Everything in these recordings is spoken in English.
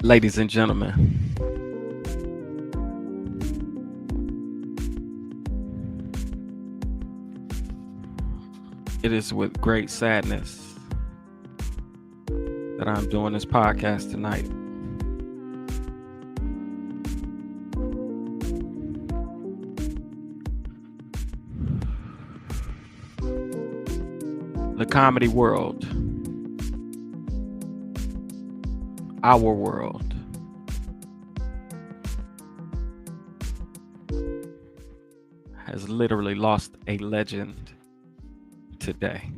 Ladies and gentlemen, it is with great sadness that I'm doing this podcast tonight. The comedy world, our world, has literally lost a legend today.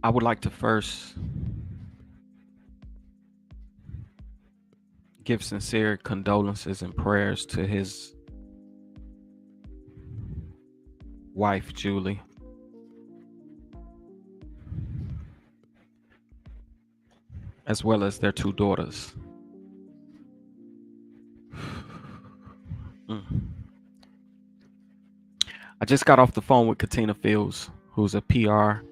I would like to first give sincere condolences and prayers to his wife, Julie, as well as their two daughters. Mm. I just got off the phone with Katina Fields, who's a PR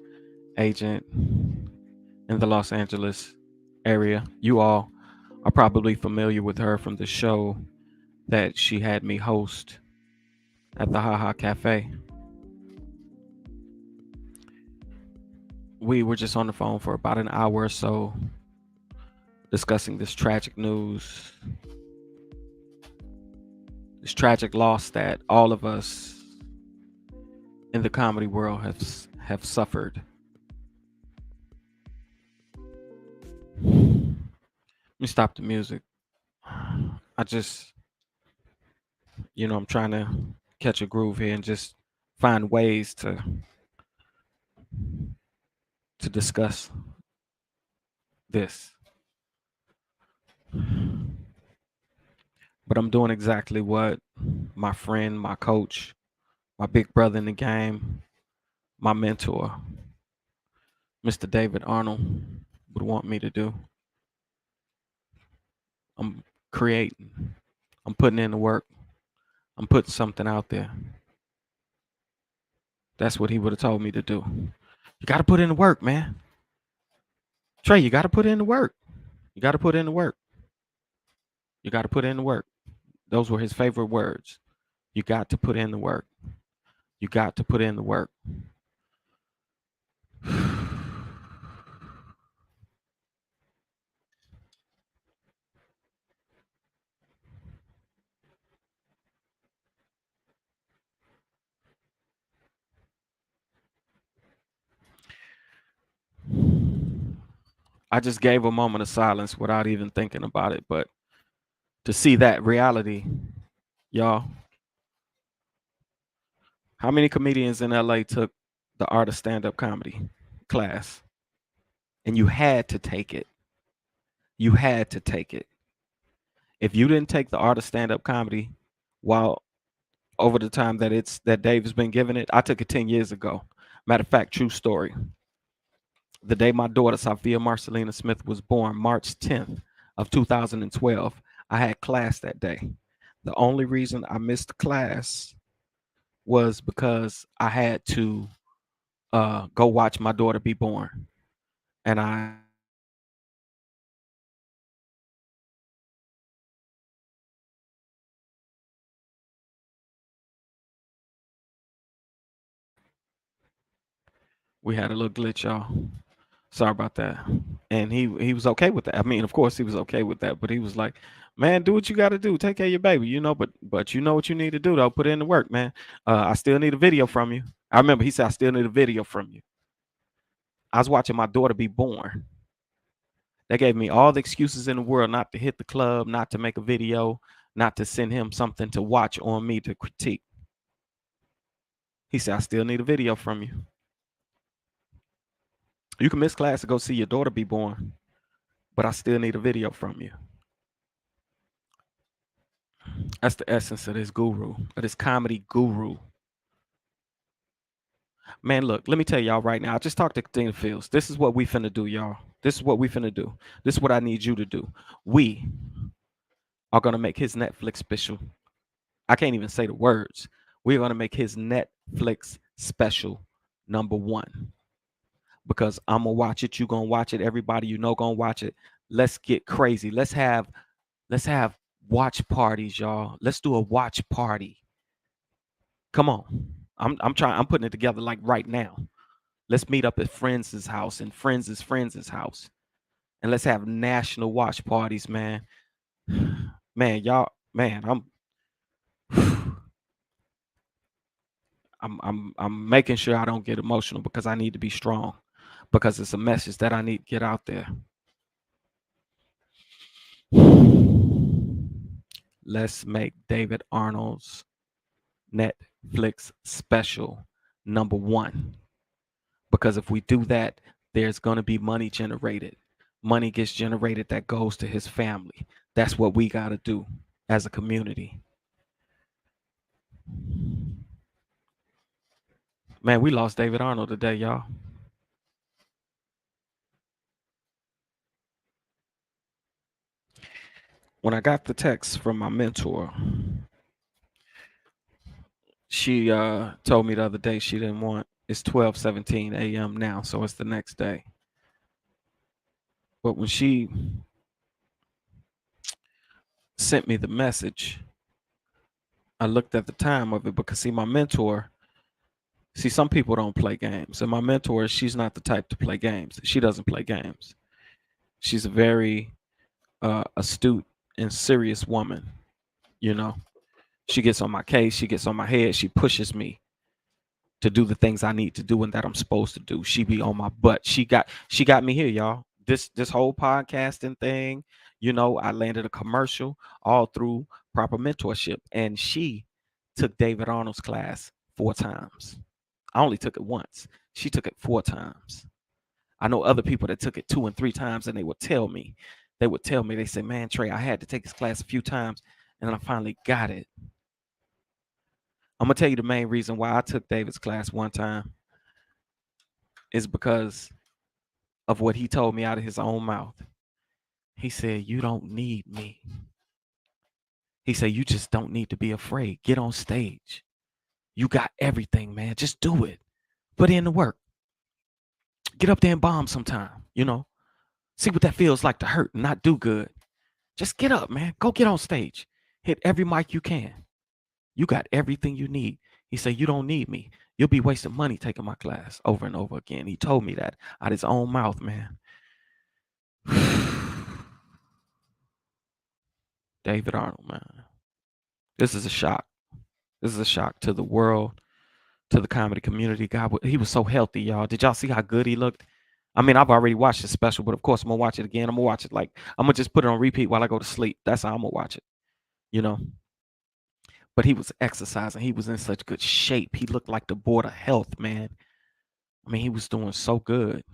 agent in the Los Angeles area. You all are probably familiar with her from the show that she had me host at the Haha Cafe. We were just on the phone for about an hour or so discussing this tragic news, this tragic loss that all of us in the comedy world have suffered. Let me stop the music. I just, I'm trying to catch a groove here and just find ways to discuss this. But I'm doing exactly what my friend, my coach, my big brother in the game, my mentor, Mr. David Arnold, would want me to do. I'm creating. I'm putting in the work. I'm putting something out there. That's what he would have told me to do. You got to put in the work, man. Trey, you got to put in the work. You got to put in the work. You got to put in the work. Those were his favorite words. You got to put in the work. You got to put in the work. I just gave a moment of silence without even thinking about it. But to see that reality, y'all, how many comedians in LA took the art of stand-up comedy class? And you had to take it. You had to take it. If you didn't take the art of stand-up comedy while over the time that Dave has been giving it, I took it 10 years ago. Matter of fact, true story. The day my daughter, Sophia Marcelina Smith, was born, March 10th of 2012, I had class that day. The only reason I missed class was because I had to go watch my daughter be born. And I we had a little glitch, y'all. Sorry about that. And he was okay with that. I mean, of course he was okay with that, but he was like, "Man, do what you got to do. Take care of your baby, But you know what you need to do though. Put in the work, man. I still need a video from you." I remember he said, "I still need a video from you." I was watching my daughter be born. They gave me all the excuses in the world not to hit the club, not to make a video, not to send him something to watch on me to critique. He said, "I still need a video from you. You can miss class to go see your daughter be born, but I still need a video from you." That's the essence of this guru, of this comedy guru. Man, look, let me tell y'all right now. I just talked to Katina Fields. This is what we finna do, y'all. This is what we finna do. This is what I need you to do. We are gonna make his Netflix special. I can't even say the words. We're gonna make his Netflix Netflix special #1 because I'm gonna watch it. You gonna watch it. Everybody you know gonna watch it. Let's get crazy. Let's have watch parties, y'all. Let's do a watch party. Come on. I'm trying. I'm putting it together like right now. Let's meet up at friends' house and friends' house, and let's have national watch parties, man. Man, y'all, man, I'm making sure I don't get emotional because I need to be strong because it's a message that I need to get out there. Let's make David Arnold's Netflix special #1 because if we do that, there's going to be money generated. Money gets generated that goes to his family. That's what we got to do as a community. Man, we lost David Arnold today, y'all. When I got the text from my mentor, she told me the other day she didn't want it's 12:17 a.m. now, so it's the next day. But when she sent me the message, I looked at the time of it because see my mentor, see some people don't play games. And my mentor, she's not the type to play games. She doesn't play games. She's a very astute and serious woman, you know. She gets on my case, she gets on my head, she pushes me to do the things I need to do and that I'm supposed to do. She be on my butt. She got me here, y'all. This whole podcasting thing, you know, I landed a commercial all through proper mentorship. And she took David Arnold's class 4 times. I only took it once. She took it 4 times. I know other people that took it 2 and 3 times, and they would tell me, they say, man, Trey, I had to take this class a few times, and then I finally got it. I'm gonna tell you the main reason why I took David's class one time is because of what he told me out of his own mouth. He said, you don't need me. He said, you just don't need to be afraid. Get on stage. You got everything, man. Just do it. Put in the work. Get up there and bomb sometime, you know. See what that feels like to hurt and not do good. Just get up, man. Go get on stage. Hit every mic you can. You got everything you need. He said, you don't need me. You'll be wasting money taking my class over and over again. He told me that out of his own mouth, man. David Arnold, man. This is a shock. This is a shock to the world, to the comedy community. God, he was so healthy, y'all. Did y'all see how good he looked? I mean, I've already watched the special, but of course I'm gonna watch it again. I'm gonna watch it like I'm gonna just put it on repeat while I go to sleep. That's how I'm gonna watch it, you know. But he was exercising. He was in such good shape. He looked like the board of health, man. I mean, he was doing so good.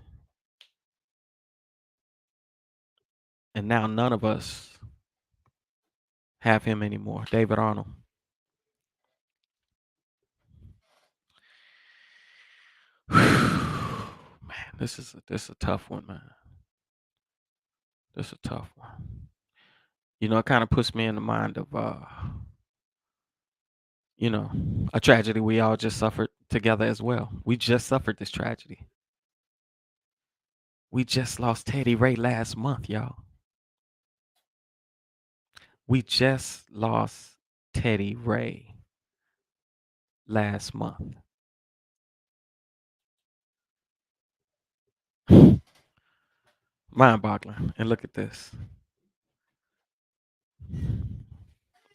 And now none of us have him anymore. David Arnold. Man, this is a tough one, man. This is a tough one. You know, it kind of puts me in the mind of you know, a tragedy we all just suffered together as well. We just suffered this tragedy. We just lost Teddy Ray last month, y'all. We just lost Teddy Ray last month. Mind boggling. And look at this.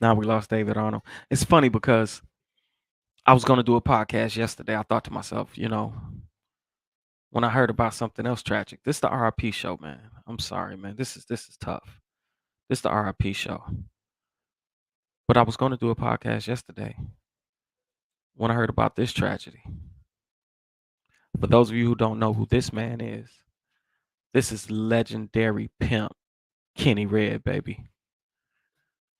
Now we lost David Arnold. It's funny because I was going to do a podcast yesterday. I thought to myself, you know, when I heard about something else tragic, this is the RIP show, man. I'm sorry, man. This is tough. This is the RIP show. But I was going to do a podcast yesterday when I heard about this tragedy. For those of you who don't know who this man is, this is legendary pimp Kenny Red, baby.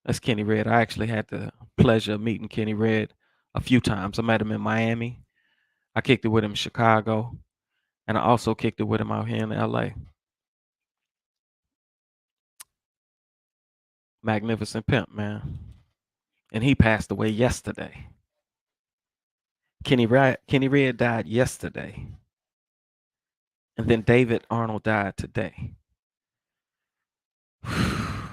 That's Kenny Red. I actually had the pleasure of meeting Kenny Red a few times. I met him in Miami. I kicked it with him in Chicago. And I also kicked it with him out here in LA. Magnificent pimp, man. And he passed away yesterday. Kenny Red died yesterday, and then David Arnold died today. I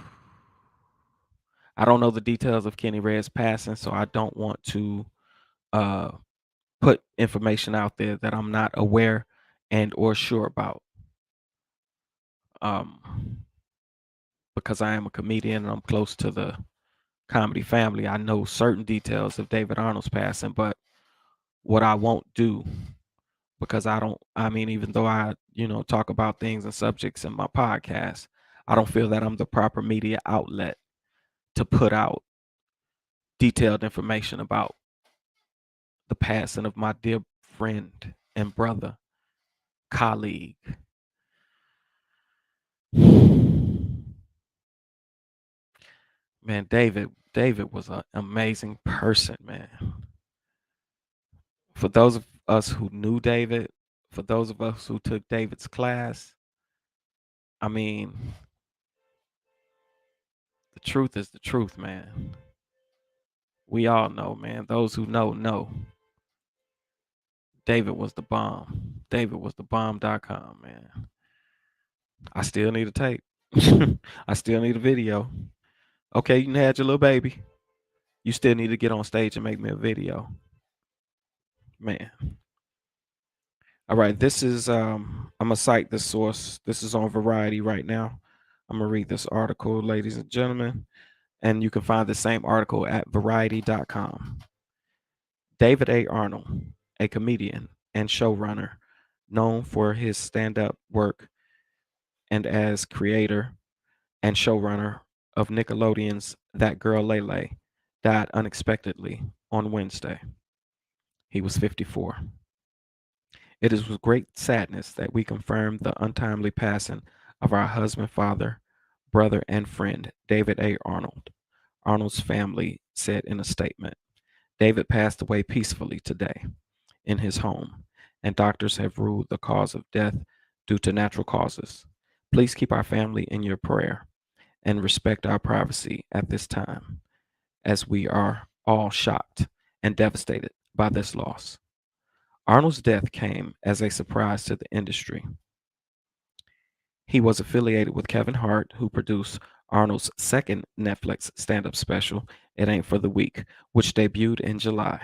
don't know the details of Kenny Red's passing, so I don't want to uh, put information out there that I'm not aware and or sure about. Um, because I am a comedian and I'm close to the comedy family, I know certain details of David Arnold's passing, but what I won't do, because I mean, even though I, talk about things and subjects in my podcast, I don't feel that I'm the proper media outlet to put out detailed information about the passing of my dear friend and brother, colleague. Man, David was an amazing person, man. For those of us who knew David, for those of us who took David's class, I mean, the truth is the truth, man. We all know, man. Those who know. David was the bomb. David was the bomb.com, man. I still need a tape. I still need a video. Okay, you can have your little baby. You still need to get on stage and make me a video. Man. All right, this is I'm gonna cite this source. This is on Variety right now. I'm gonna read this article, ladies and gentlemen, and you can find the same article at variety.com. David A. Arnold, a comedian and showrunner known for his stand-up work and as creator and showrunner of Nickelodeon's That Girl Lele, died unexpectedly on Wednesday. He was 54. It is with great sadness that we confirm the untimely passing of our husband, father, brother, and friend, David A. Arnold. Arnold's family said in a statement. David passed away peacefully today in his home, and doctors have ruled the cause of death due to natural causes. Please keep our family in your prayer and respect our privacy at this time, as we are all shocked and devastated by this loss. Arnold's death came as a surprise to the industry. He was affiliated with Kevin Hart, who produced Arnold's second Netflix stand up special, It Ain't for the Weak, which debuted in July.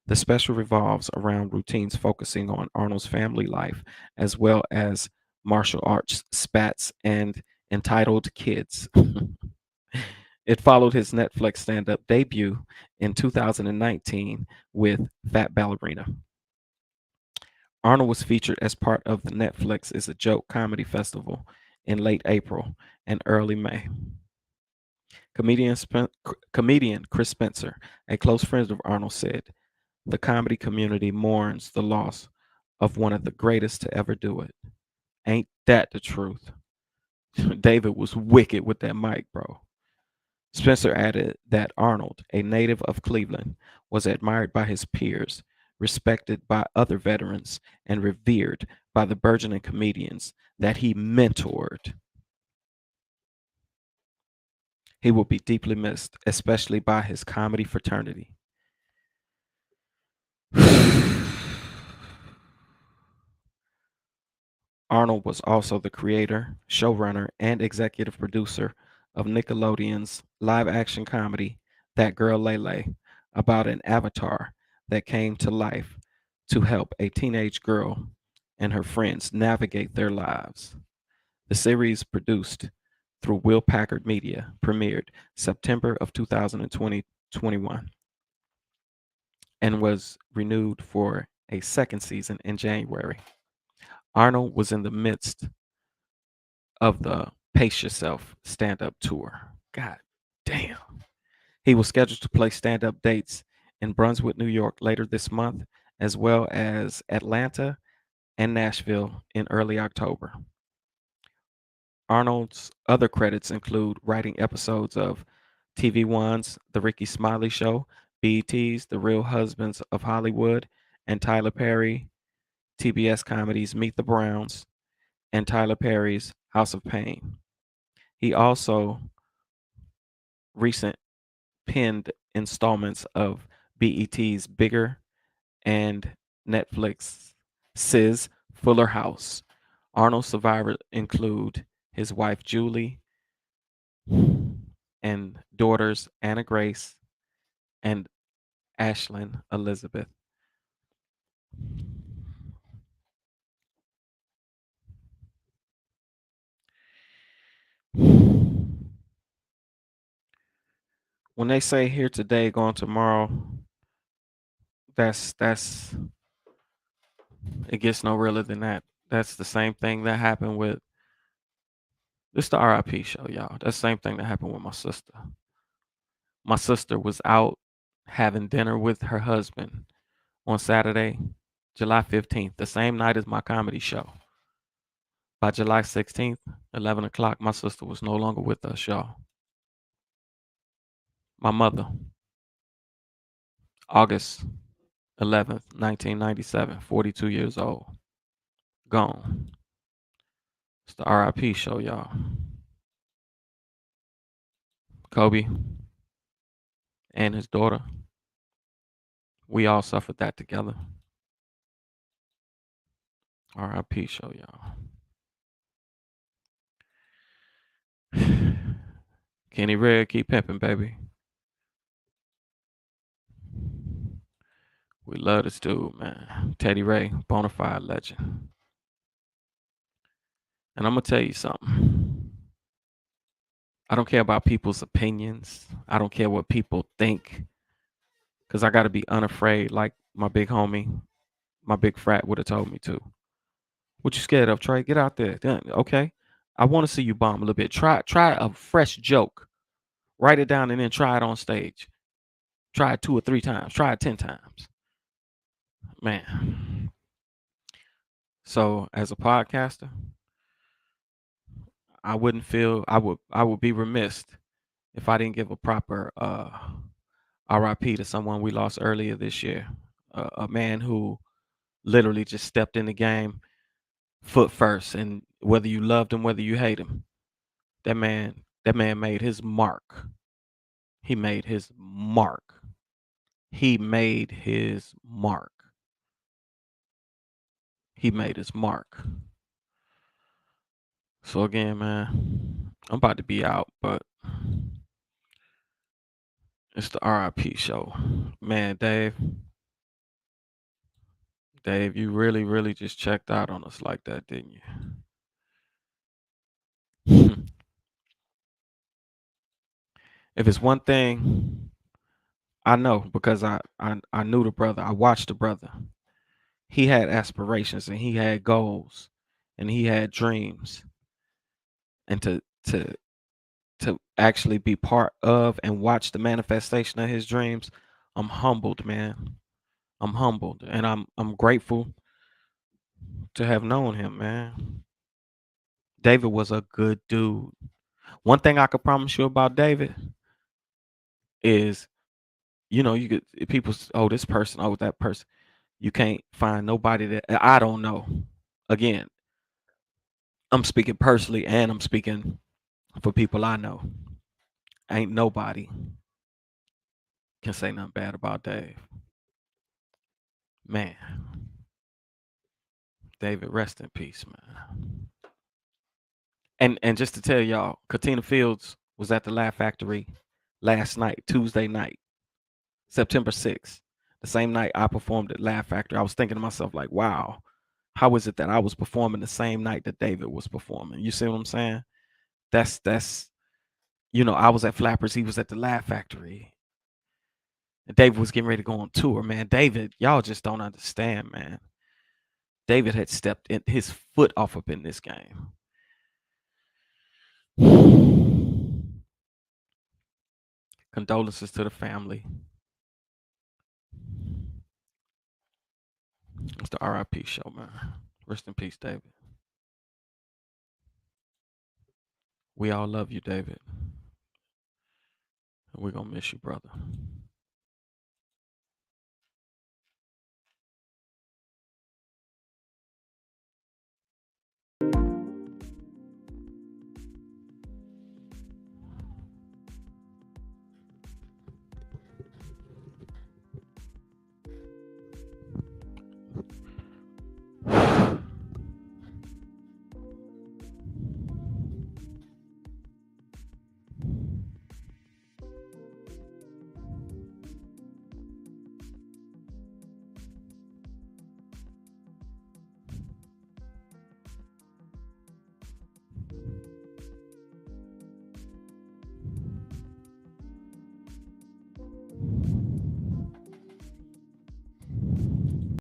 The special revolves around routines focusing on Arnold's family life, as well as martial arts spats and entitled kids. It followed his Netflix stand up debut in 2019 with Fat Ballerina. Arnold was featured as part of the Netflix Is a Joke comedy festival in late April and early May. Comedian Chris Spencer, a close friend of Arnold, said, the comedy community mourns the loss of one of the greatest to ever do it. Ain't that the truth? David was wicked with that mic, bro. Spencer added that Arnold, a native of Cleveland, was admired by his peers, respected by other veterans, and revered by the burgeoning comedians that he mentored. He will be deeply missed, especially by his comedy fraternity. Arnold was also the creator, showrunner, and executive producer of Nickelodeon's live action comedy, That Girl Lele, about an avatar that came to life to help a teenage girl and her friends navigate their lives. The series, produced through Will Packard Media, premiered September of 2021 and was renewed for a second season in January. Arnold was in the midst of the Pace Yourself stand up tour. God damn. He was scheduled to play stand up dates in Brunswick, New York later this month, as well as Atlanta and Nashville in early October. Arnold's other credits include writing episodes of TV One's The Ricky Smiley Show, BET's The Real Husbands of Hollywood, and Tyler Perry, TBS comedies Meet the Browns, and Tyler Perry's House of Pain. He also recent penned installments of BET's Bigger and Netflix's Fuller House. Arnold survivors include his wife Julie and daughters Anna Grace and Ashlyn Elizabeth. When they say here today, gone tomorrow, that's it gets no realer than that. That's the same thing that happened with this the RIP show, y'all. That's the same thing that happened with my sister. My sister was out having dinner with her husband on Saturday, July 15th, the same night as my comedy show. By July 16th, 11 o'clock, my sister was no longer with us, y'all. My mother, August 11th, 1997, 42 years old, gone. It's the RIP show, y'all. Kobe and his daughter, we all suffered that together. RIP show, y'all. Kenny Red, keep pimping, baby. We love this dude, man. Teddy Ray, bona fide legend. And I'm gonna tell you something. I don't care about people's opinions. I don't care what people think. Cause I gotta be unafraid, like my big homie, my big frat would have told me to. What you scared of, Trey? Get out there. Okay. I want to see you bomb a little bit. Try a fresh joke. Write it down and then try it on stage. Try it 2 or 3 times. Try it 10 times. Man. So as a podcaster, I would be remiss if I didn't give a proper RIP to someone we lost earlier this year. A man who literally just stepped in the game foot first, and whether you loved him, whether you hate him, that man made his mark. He made his mark. He made his mark. He made his mark. So again, man, I'm about to be out, but it's the RIP show. Man, Dave, you really, really just checked out on us like that, didn't you? If it's one thing I know, because I knew the brother, I watched the brother. He had aspirations and he had goals and he had dreams. And to actually be part of and watch the manifestation of his dreams, I'm humbled, man. I'm humbled and I'm grateful to have known him, man. David was a good dude. One thing I could promise you about David is, you could people oh this person, oh that person. You can't find nobody that I don't know. Again, I'm speaking personally and I'm speaking for people I know. Ain't nobody can say nothing bad about Dave. Man, David, rest in peace, man. And just to tell y'all, Katina Fields was at the Laugh Factory last night, Tuesday night, September 6th. The same night I performed at Laugh Factory. I was thinking to myself, like, wow, how is it that I was performing the same night that David was performing? You see what I'm saying? That's I was at Flappers, he was at the Laugh Factory. And David was getting ready to go on tour, man. David, y'all just don't understand, man. David had stepped in his foot off up in this game. Condolences to the family. It's the RIP show, man. Rest in peace, David. We all love you, David. And we're gonna miss you, brother.